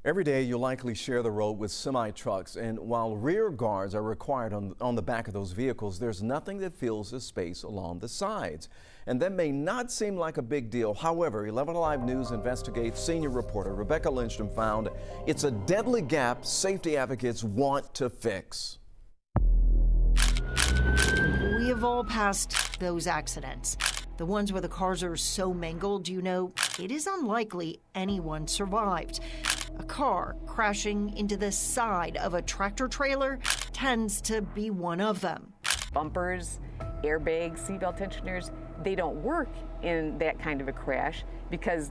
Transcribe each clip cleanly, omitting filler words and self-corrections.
Every day you likely share the road with semi-trucks, and while rear guards are required on the back of those vehicles, there's nothing that fills the space along the sides. And that may not seem like a big deal. However, 11 Alive News Investigates senior reporter Rebecca Lindstrom found it's a deadly gap safety advocates want to fix. We have all passed those accidents. The ones where the cars are so mangled, you know, it is unlikely anyone survived. A car crashing into the side of a tractor trailer tends to be one of them. Bumpers, airbags, seatbelt tensioners, they don't work in that kind of a crash because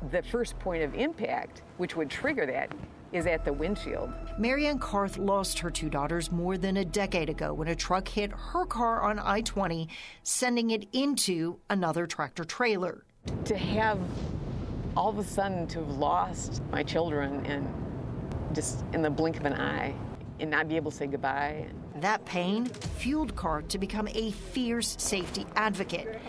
the first point of impact, which would trigger that, is at the windshield. Marianne Karth lost her two daughters more than a decade ago when a truck hit her car on I-20, sending it into another tractor trailer. To have all of a sudden to have lost my children and just in the blink of an eye and not be able to say goodbye. That pain fueled Karth to become a fierce safety advocate.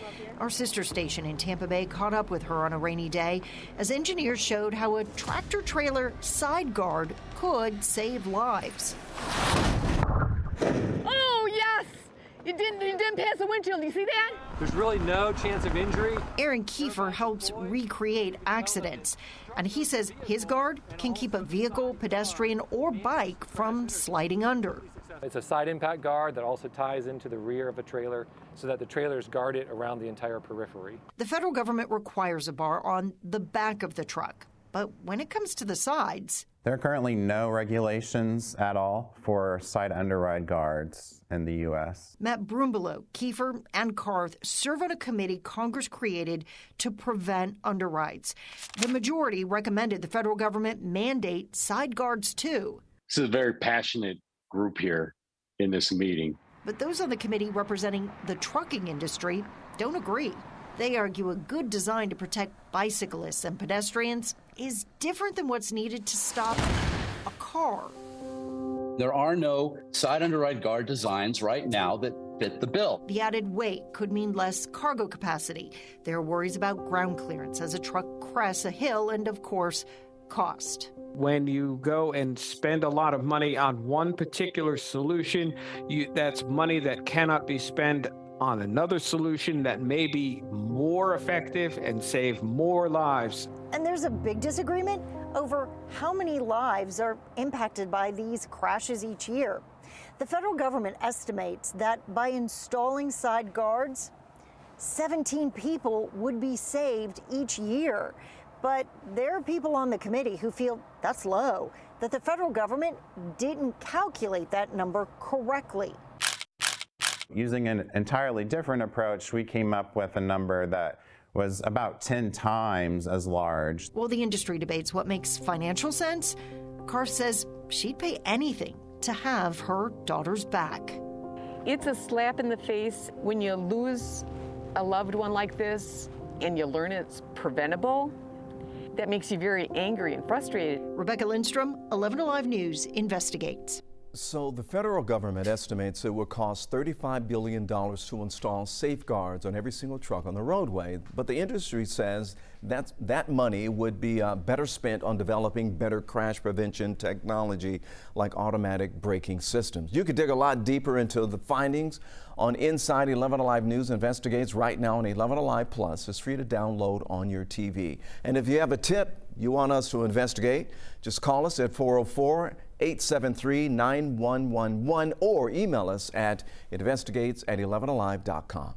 Our sister station in Tampa Bay caught up with her on a rainy day as engineers showed how a tractor trailer side guard could save lives. Oh, yes! It didn't pass the windshield. Do you see that? There's really no chance of injury. Aaron Kiefer helps recreate accidents, and he says his guard can keep a vehicle, pedestrian, or bike from sliding under. It's a side impact guard that also ties into the rear of a trailer so that the trailer is guarded around the entire periphery. The federal government requires a bar on the back of the truck, but when it comes to the sides, there are currently no regulations at all for side underride guards in the U.S. Matt Brumbelow, Kiefer, and Karth serve on a committee Congress created to prevent underrides. The majority recommended the federal government mandate side guards too. This is a very passionate group here in this meeting. But those on the committee representing the trucking industry don't agree. They argue a good design to protect bicyclists and pedestrians is different than what's needed to stop a car. There are no side underride guard designs right now that fit the bill. The added weight could mean less cargo capacity. There are worries about ground clearance as a truck crests a hill and, of course, cost. When you go and spend a lot of money on one particular solution, that's money that cannot be spent on another solution that may be more effective and save more lives. And there's a big disagreement over how many lives are impacted by these crashes each year. The federal government estimates that by installing side guards, 17 people would be saved each year. But there are people on the committee who feel that's low, that the federal government didn't calculate that number correctly. Using an entirely different approach, we came up with a number that was about 10 times as large. While the industry debates what makes financial sense, Karth says she'd pay anything to have her daughters back. It's a slap in the face when you lose a loved one like this and you learn it's preventable. That makes you very angry and frustrated. Rebecca Lindstrom, 11 Alive News investigates. So the federal government estimates it will cost $35 billion to install safeguards on every single truck on the roadway. But the industry says that money would be better spent on developing better crash prevention technology like automatic braking systems. You could dig a lot deeper into the findings on Inside 11 Alive News Investigates right now on 11 Alive Plus. It's free to download on your TV. And if you have a tip you want us to investigate, just call us at 404-873-9111 or email us at investigates@11alive.com.